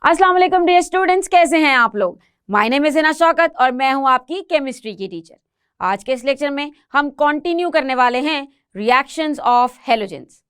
अस्सलाम वालेकुम dear students, कैसे हैं आप लोग। My name is Hina Shaukat और मैं हूं आपकी केमिस्ट्री की टीचर। आज के इस लेक्चर में हम कंटिन्यू करने वाले हैं reactions of halogens.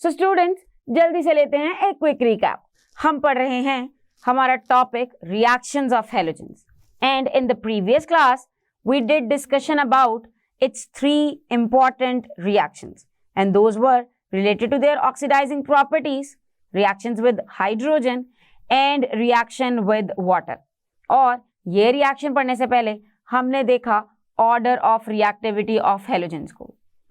So students, जल्दी से लेते हैं एक क्विक रिकैप। हम पढ़ रहे हैं हमारा topic reactions of halogens and in the previous class we did discussion about its three important reactions and those were related to their oxidizing properties, reactions with hydrogen and reaction with water. और ये reaction पढ़ने से पहले हमने देखा order of reactivity of halogens को.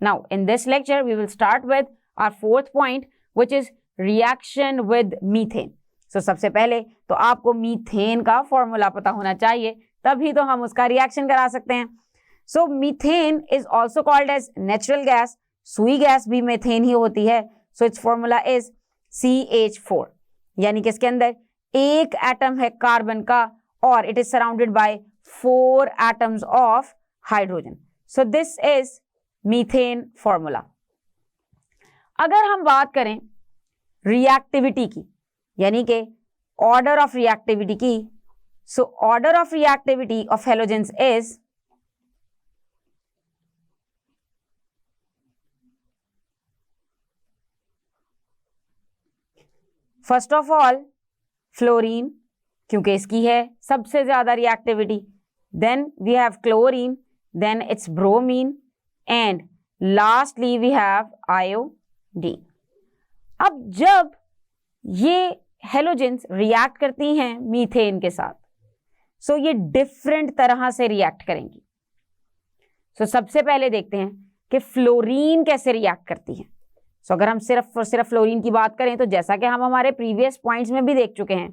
Now in this lecture we will start with our fourth point which is reaction with methane. So सबसे पहले तो आपको मीथेन का फॉर्मूला पता होना चाहिए, तभी तो हम उसका रिएक्शन करा सकते हैं. So methane is also called as natural gas. सुई गैस भी मीथेन ही होती है. So its formula is CH4. यानी कि इसके अंदर एक एटम है कार्बन का और it is surrounded by 4 atoms of hydrogen. So this is methane formula. अगर हम बात करें रिएक्टिविटी की, यानी कि ऑर्डर ऑफ रिएक्टिविटी की, so order of reactivity of halogens is first of all fluorine, क्योंकि इसकी है सबसे ज्यादा reactivity. Then we have chlorine, then it's bromine and lastly we have iodine. अब जब ये हेलोजेंस रिएक्ट करती हैं मीथेन के साथ, सो ये डिफरेंट तरह से रिएक्ट करेंगी. सो सबसे पहले देखते हैं कि फ्लोरीन कैसे रिएक्ट करती है. सो अगर हम सिर्फ फ्लोरीन की बात करें तो जैसा कि हम हमारे प्रीवियस पॉइंट्स में भी देख चुके हैं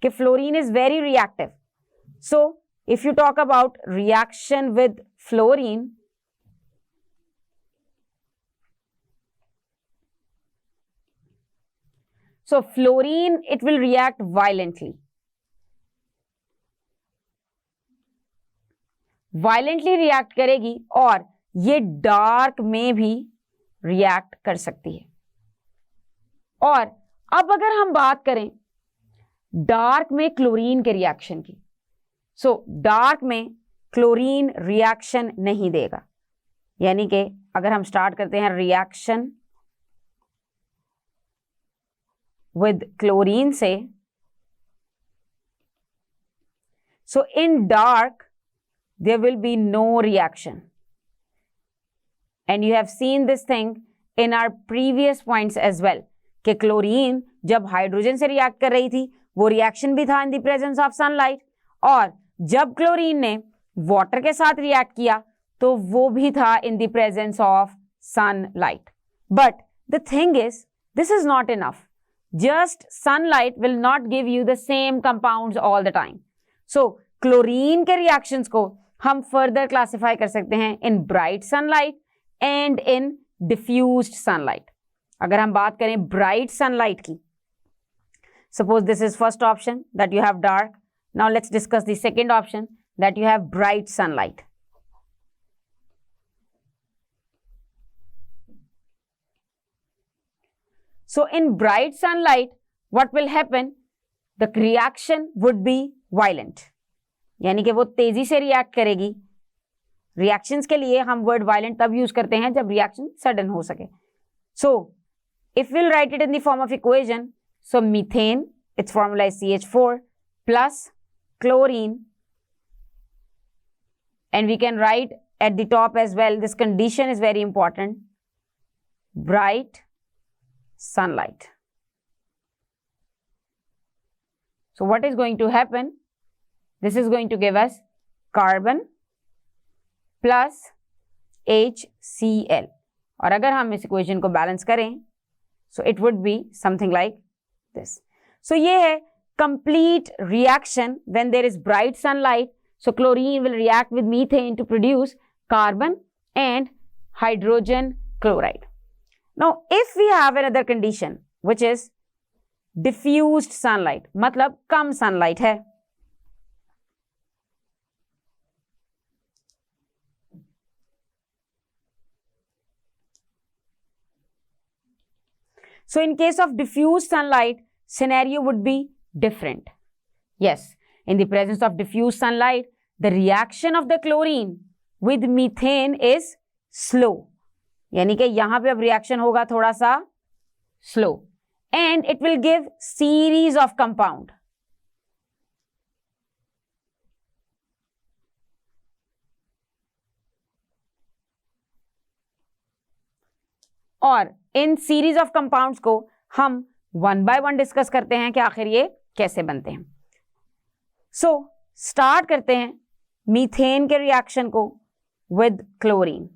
कि fluorine is very reactive. So if you talk about reaction with fluorine, so fluorine it will react violently react करेगी और ये डार्क में भी रिएक्ट कर सकती है. और अब अगर हम बात करें डार्क में क्लोरीन के रिएक्शन की, सो डार्क में क्लोरीन रिएक्शन नहीं देगा. यानी कि अगर हम स्टार्ट करते हैं रिएक्शन विद क्लोरीन से, so in dark there will be no reaction. And you have seen this thing in our previous points as well कि क्लोरीन जब हाइड्रोजन से रिएक्ट कर रही थी वो रिएक्शन भी था in the presence of sunlight, और जब क्लोरीन ने वाटर के साथ रिएक्ट किया तो वो भी था in the presence of sunlight. But the thing is this is not enough. Just sunlight will not give you the same compounds all the time. So chlorine के रिएक्शंस को हम फर्दर क्लासिफाई कर सकते हैं in bright sunlight and in diffused sunlight. अगर हम बात करें ब्राइट सनलाइट की, suppose this is first option that you have dark. Now let's discuss the second option that you have bright sunlight. So in bright sunlight, what will happen? The reaction would be violent. यानी कि वो तेजी से react करेगी. Reactions के लिए हम word violent तब यूज करते हैं जब रिएक्शन सडन हो सके. So if will write it in the form of equation, so methane its formula is CH4 plus chlorine, and we can write at the top as well, this condition is very important, bright sunlight. So what is going to happen? This is going to give us carbon plus HCl. और अगर हम इस equation को balance करें, so it would be something like this. So ये है complete reaction when there is bright sunlight. So chlorine will react with methane to produce carbon and hydrogen chloride. Now if we have another condition which is diffused sunlight, मतलब कम sunlight है, So in case of diffuse sunlight, scenario would be different. Yes, in the presence of diffuse sunlight, the reaction of the chlorine with methane is slow. यानी कि यहां पे अब reaction होगा थोड़ा सा slow, and it will give series of compound. और in series of compounds को हम वन बाय वन डिस्कस करते हैं कि आखिर ये कैसे बनते हैं. सो स्टार्ट करते हैं मीथेन के रिएक्शन को with chlorine.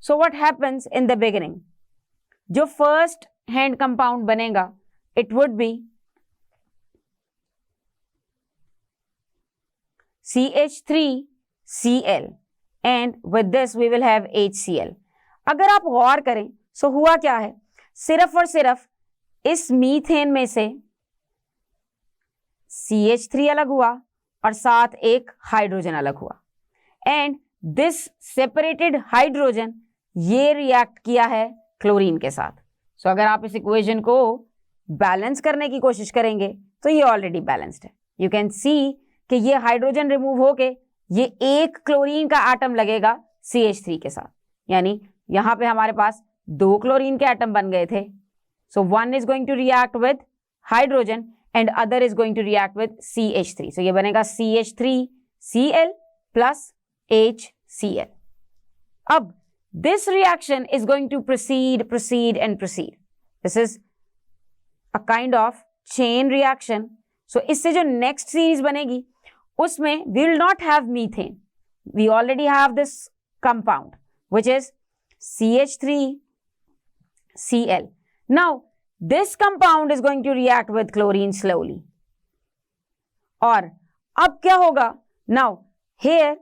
So what happens in the beginning, जो फर्स्ट हैंड कंपाउंड बनेगा it would be CH3Cl and with this we will have HCl. अगर आप गौर करें सो हुआ क्या है, सिर्फ और सिर्फ इस मीथेन में से CH3 अलग हुआ और साथ एक हाइड्रोजन अलग हुआ, एंड दिस सेपरेटेड हाइड्रोजन ये रिएक्ट किया है क्लोरीन के साथ. सो अगर आप इस इक्वेशन को बैलेंस करने की कोशिश करेंगे तो ये ऑलरेडी बैलेंस्ड है. यू कैन सी कि ये हाइड्रोजन रिमूव होके ये एक क्लोरीन का एटम लगेगा CH3 के साथ, यानी यहां पे हमारे पास दो क्लोरीन के एटम बन गए थे. So one is going to react with hydrogen and other is going to react with CH3. So ये बनेगा CH3Cl प्लस HCl. अब this reaction is going to proceed and proceed. This is a kind of chain reaction. So इससे जो next series बनेगी उसमें we will not have methane. We already have this compound which is CH3Cl. Now this compound is going to react with chlorine slowly. और अब क्या होगा? Now here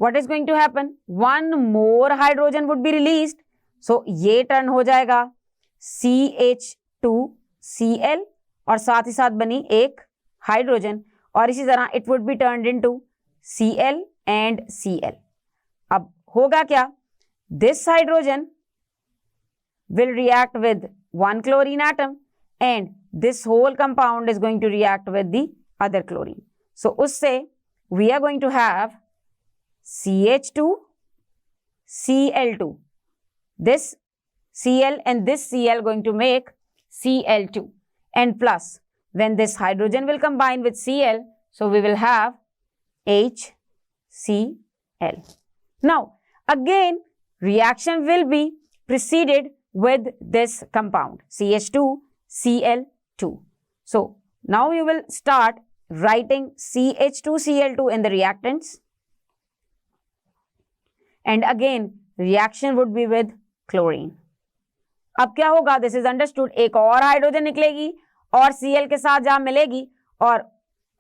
what is going to happen? One more hydrogen would be released. So ये turn हो जाएगा CH2Cl और साथ ही साथ बनी एक हाइड्रोजन, और इसी तरह it would be turned into Cl and Cl. अब होगा क्या? This hydrogen will react with one chlorine atom and this whole compound is going to react with the other chlorine. So उससे we are going to have CH2Cl2. This Cl and this Cl going to make Cl2, and plus when this hydrogen will combine with Cl, so we will have HCl. Now again reaction will be preceded with this compound CH2Cl2. So now you will start writing CH2Cl2 in the reactants. And again reaction would be with chlorine. अब क्या होगा? This is understood. एक और hydrogen निकलेगी और Cl के साथ जहां मिलेगी, और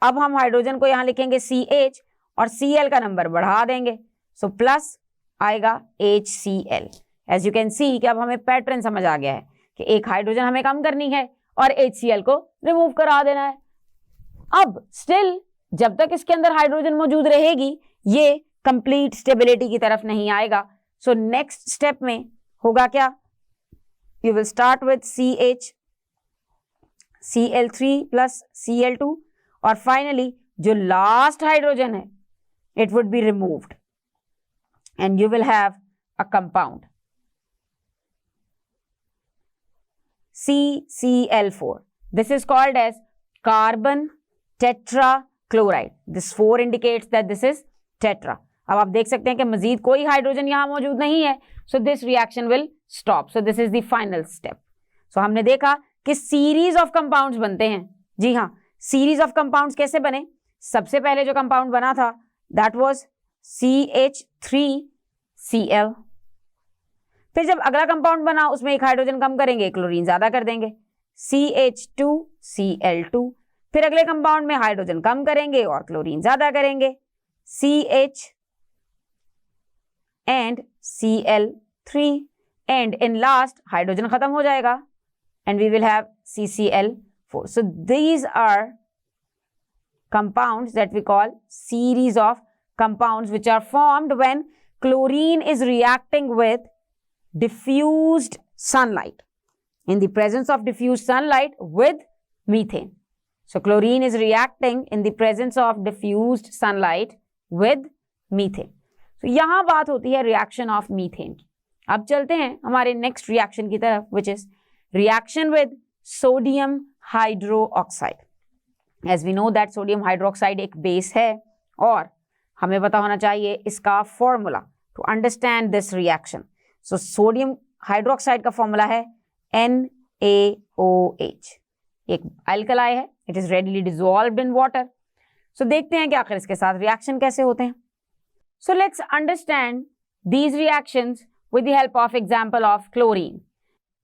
अब हम हाइड्रोजन को यहां लिखेंगे CH और Cl का नंबर बढ़ा देंगे. सो प्लस आएगा HCl. As you can see कि अब हमें पैटर्न समझ आ गया है कि एक हाइड्रोजन हमें कम करनी है और HCl को रिमूव करा देना है. अब स्टिल जब तक इसके अंदर हाइड्रोजन मौजूद रहेगी ये कंप्लीट स्टेबिलिटी की तरफ नहीं आएगा. सो नेक्स्ट स्टेप में होगा क्या? You will start with CH3 plus Cl2 और फाइनली जो लास्ट हाइड्रोजन है it would be removed and you will have a compound CCl4. This is called as carbon tetrachloride. This 4 indicates that this is tetra. अब आप देख सकते हैं कि मजीद कोई हाइड्रोजन यहां मौजूद नहीं है. So this reaction will stop. So this is the final step. So हमने देखा कि सीरीज ऑफ कंपाउंड्स बनते हैं. जी हाँ, सीरीज ऑफ कंपाउंड्स कैसे बने? सबसे पहले जो कंपाउंड बना था दैट वाज CH3Cl. फिर जब अगला कंपाउंड बना उसमें एक हाइड्रोजन कम करेंगे, क्लोरीन ज्यादा कर देंगे, CH2Cl2. फिर अगले कंपाउंड में हाइड्रोजन कम करेंगे और क्लोरीन ज्यादा करेंगे, CH and Cl3, and in last hydrogen खत्म हो जाएगा and we will have CCl4. So these are compounds that we call series of compounds which are formed when chlorine is reacting with diffused sunlight, in the presence of diffused sunlight with methane. So chlorine is reacting in the presence of diffused sunlight with methane. So यहाँ बात होती है reaction of methane की. अब चलते हैं हमारे next reaction की तरफ, which is reaction with sodium hydroxide. As we know that sodium hydroxide एक base है और हमें पता होना चाहिए इसका formula to understand this reaction. So sodium hydroxide का formula है NaOH. एक अल्कलाई है, it is readily dissolved in water. So देखते हैं कि आखिर इसके साथ रिएक्शन कैसे होते हैं. So let's understand these reactions with the help of example of chlorine.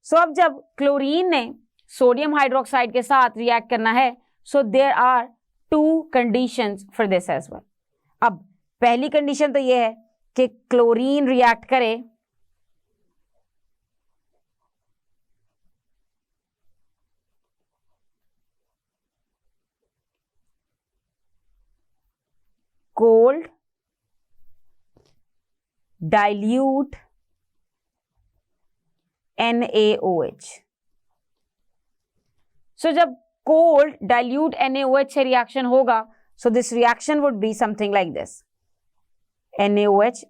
So अब जब क्लोरीन ने सोडियम हाइड्रोक्साइड के साथ रिएक्ट करना है, so there are two conditions for this as well. अब पहली कंडीशन तो ये है कि क्लोरीन रिएक्ट करे cold dilute NaOH. So जब cold dilute NaOH से reaction होगा, so this reaction would be something like this. NaOH,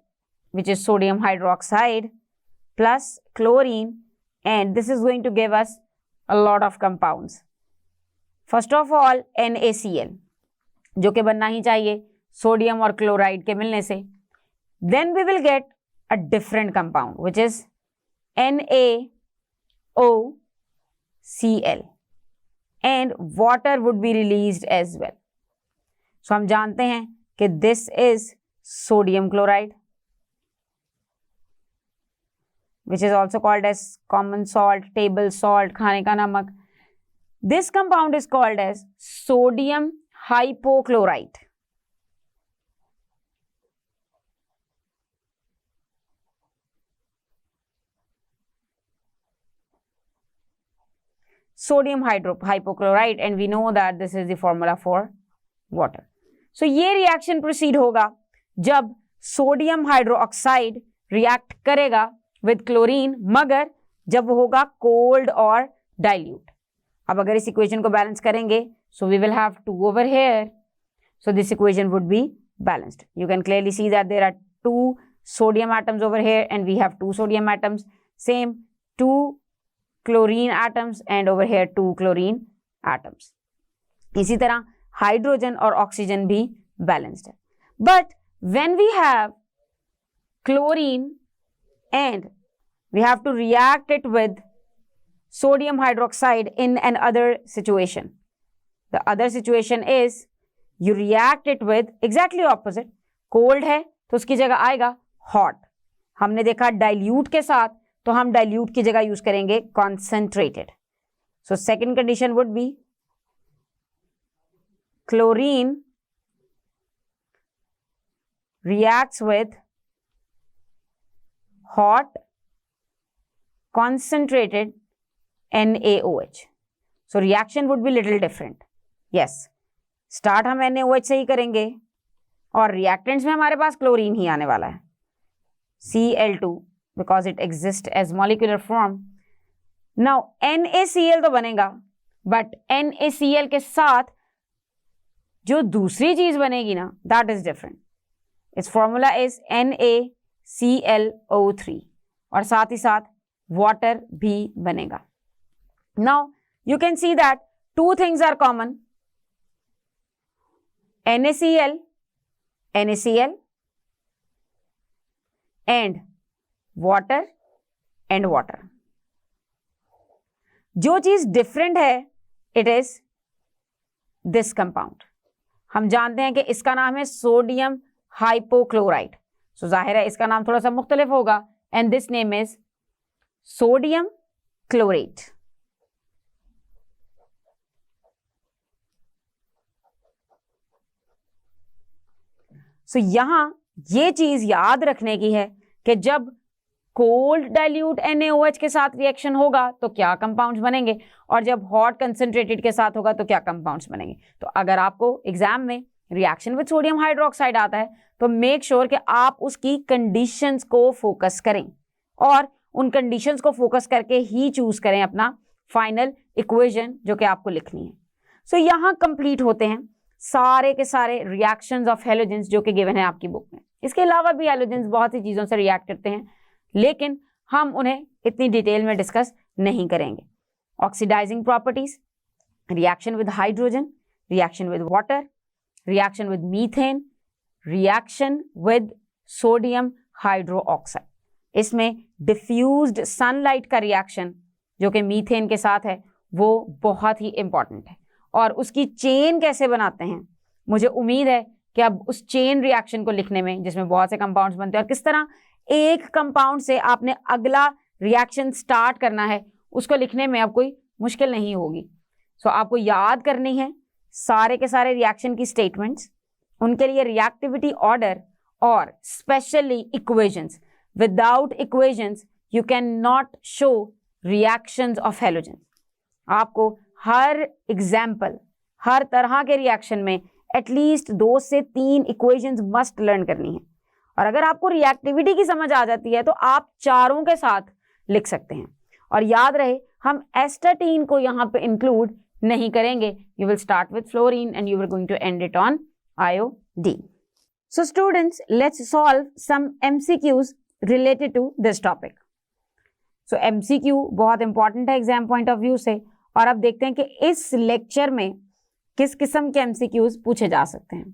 which is sodium hydroxide, plus chlorine, and this is going to give us a lot of compounds. First of all, NaCl, जो कि बनना ही चाहिए sodium और chloride के मिलने से. Then we will get a different compound, which is NaOCl, and water would be released as well. So हम जानते हैं कि this is sodium chloride, which is also called as common salt, table salt, खाने का नमक. This compound is called as sodium hypochlorite. Sodium hypochlorite, and we know that this is the formula for water. So ये reaction proceed होगा जब sodium hydroxide react करेगा with chlorine, मगर जब वो होगा कोल्ड और डाइल्यूट. अब अगर इस इक्वेशन को बैलेंस करेंगे, so we will have 2 over here, so this equation would be balanced. You can clearly see that there are 2 sodium atoms over here and we have 2 sodium atoms, same 2 chlorine atoms and over here 2 chlorine atoms. इसी तरह hydrogen और oxygen भी balanced है. But when we have chlorine and we have to react it with sodium hydroxide in another situation. The other situation is you react it with exactly opposite. cold है तो उसकी जगह आएगा hot. हमने देखा dilute के साथ, तो हम dilute की जगह यूज करेंगे concentrated. So second condition would be chlorine reacts with hot concentrated NaOH. So reaction would be little different. Yes, start हम NaOH से ही करेंगे और reactants में हमारे पास क्लोरीन ही आने वाला है, Cl2, because it exists as molecular form. Now NaCl तो बनेगा, but NaCl के साथ जो दूसरी चीज बनेगी ना, that is different. Its formula is NaClO3 और साथ ही साथ water भी बनेगा. Now you can see that 2 things are common. NaCl and water. जो चीज डिफरेंट है, इट इज दिस कंपाउंड. हम जानते हैं कि इसका नाम है सोडियम हाइपोक्लोराइट. सो जाहिर है इसका नाम थोड़ा सा मुख्तलिफ होगा, and this name is sodium chlorate. So यहां ये चीज याद रखने की है कि जब कोल्ड डाइल्यूट NaOH के साथ रिएक्शन होगा तो क्या कंपाउंड्स बनेंगे, और जब हॉट कंसंट्रेटेड के साथ होगा तो क्या कंपाउंड्स बनेंगे. तो अगर आपको एग्जाम में रिएक्शन विद सोडियम हाइड्रोक्साइड आता है तो मेक श्योर कि आप उसकी कंडीशंस को फोकस करें और उन कंडीशंस को फोकस करके ही चूज करें अपना फाइनल इक्वेशन जो कि आपको लिखनी है. सो यहाँ कंप्लीट होते हैं सारे के सारे रिएक्शंस ऑफ हैलोजेंस जो कि गिवन है आपकी बुक में। इसके अलावा भी हैलोजेंस बहुत सी चीज़ों से रिएक्ट करते हैं, लेकिन हम उन्हें इतनी डिटेल में डिस्कस नहीं करेंगे। Oxidising properties, reaction with hydrogen, reaction with water, reaction with methane, reaction with sodium hydroxide. इसमें डिफ्यूज्ड सनलाइट का रिएक्शन जो कि मीथेन के साथ है वो बहुत ही इंपॉर्टेंट है, और उसकी चेन कैसे बनाते हैं, मुझे उम्मीद है कि अब उस चेन रिएक्शन को लिखने में, जिसमें बहुत से कंपाउंड्स बनते हैं और किस तरह एक कंपाउंड से आपने अगला रिएक्शन स्टार्ट करना है, उसको लिखने में अब कोई मुश्किल नहीं होगी। सो आपको याद करनी है सारे के सारे रिएक्शन की स्टेटमेंट्स, उनके लिए रिएक्टिविटी ऑर्डर और specially equations. Without equations you can not show reactions of halogen. आपको हर एग्जाम्पल, हर तरह के रिएक्शन में एटलीस्ट 2 से 3 इक्वेशंस मस्ट लर्न करनी है, और अगर आपको रिएक्टिविटी की समझ आ जाती है तो आप चारों के साथ लिख सकते हैं। और याद रहे हम एस्टाटीन को यहाँ पे इंक्लूड नहीं करेंगे। You will start with fluorine and you are going to end it on iodine. So students, let's solve some MCQs related to this topic. So MCQ बहुत इंपॉर्टेंट है एग्जाम पॉइंट ऑफ व्यू से, और अब देखते हैं कि इस lecture में किस किस्म के MCQs पूछे जा सकते हैं।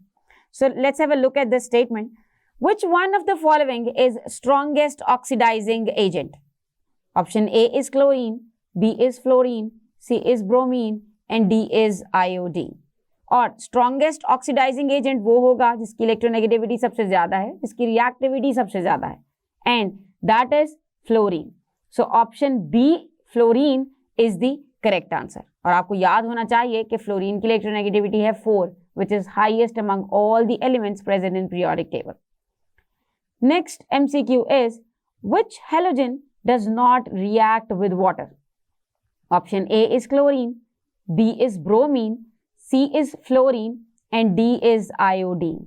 So let's have a look at this statement. Which one of the following is strongest oxidizing agent? Option A is chlorine, B is fluorine, C is bromine and D is iodine. और strongest oxidizing agent वो होगा जिसकी electronegativity सबसे ज्यादा है, जिसकी reactivity सबसे ज्यादा है, and that is fluorine. So option B, fluorine is the correct answer. और आपको याद होना चाहिए कि फ्लोरीन की इलेक्ट्रोनेगेटिविटी है 4, which is highest among all the elements present in periodic table. Next MCQ is, which halogen does not react with water? Option A is chlorine, B is bromine, C is fluorine and D is iodine.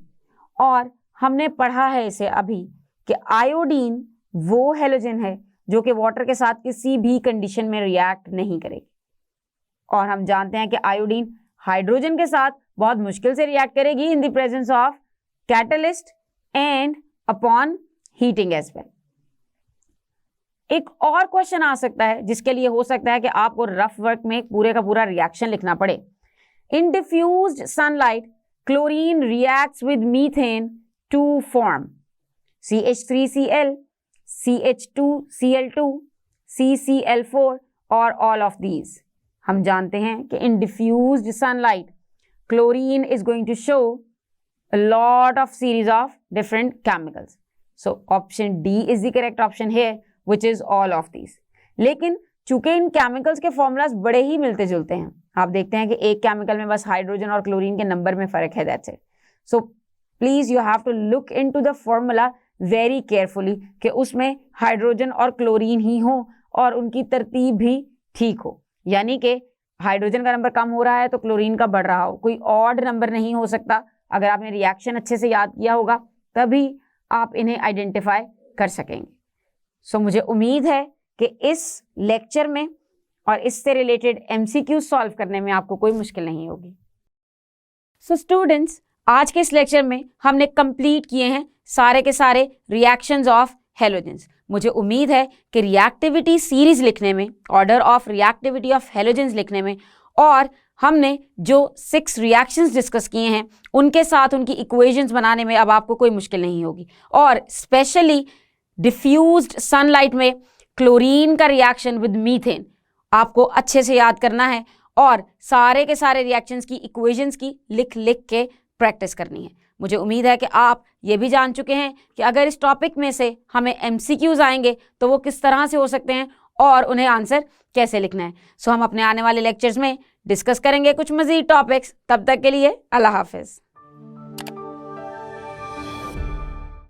और हमने पढ़ा है इसे अभी कि iodine वो halogen है जो कि वाटर के साथ किसी भी कंडीशन में रिएक्ट नहीं करेगी, और हम जानते हैं कि आयोडीन हाइड्रोजन के साथ बहुत मुश्किल से रिएक्ट करेगी in the presence of catalyst and upon heating as well. एक और क्वेश्चन आ सकता है जिसके लिए हो सकता है कि आपको रफ वर्क में पूरे का पूरा रिएक्शन लिखना पड़े। In diffused sunlight chlorine reacts with methane to form CH3Cl, CH2Cl2, CCl4 और ऑल ऑफ दीज। हम जानते हैं कि in diffused sunlight chlorine is going to show a lot of series of different chemicals. So option D is the correct option here, which is all of these. लेकिन चूंकि इन chemicals के formulas बड़े ही मिलते जुलते हैं, आप देखते हैं कि एक केमिकल में बस हाइड्रोजन और क्लोरीन के नंबर में फर्क है, that's it. So please you have to look into the formula very carefully कि उसमें हाइड्रोजन और क्लोरीन ही हो और उनकी तरतीब भी ठीक हो, यानी कि हाइड्रोजन का नंबर कम हो रहा है तो क्लोरीन का बढ़ रहा हो, कोई ऑड नंबर नहीं हो सकता। अगर आपने रिएक्शन अच्छे से याद किया होगा तभी आप इन्हें आइडेंटिफाई कर सकेंगे। सो मुझे उम्मीद है कि इस लेक्चर में और इससे रिलेटेड MCQ सॉल्व करने में आपको कोई मुश्किल नहीं होगी। सो स्टूडेंट्स, आज के इस लेक्चर में हमने कंप्लीट किए हैं सारे के सारे रिएक्शंस ऑफ हैलोजेंस। मुझे उम्मीद है कि रिएक्टिविटी सीरीज लिखने में, order of reactivity of halogens लिखने में, और हमने जो 6 रिएक्शंस डिस्कस किए हैं उनके साथ उनकी इक्वेशंस बनाने में अब आपको कोई मुश्किल नहीं होगी। और स्पेशली डिफ्यूज्ड सनलाइट में क्लोरीन का रिएक्शन विद मीथेन आपको अच्छे से याद करना है, और सारे के सारे रिएक्शंस की इक्वेशंस की लिख लिख के प्रैक्टिस करनी है। मुझे उम्मीद है कि आप ये भी जान चुके हैं कि अगर इस टॉपिक में से हमें MCQs आएंगे तो वो किस तरह से हो सकते हैं और उन्हें आंसर कैसे लिखना है। सो हम अपने आने वाले लेक्चर्स में डिस्कस करेंगे कुछ मज़ीद टॉपिक्स। तब तक के लिए अल्लाह हाफिज़।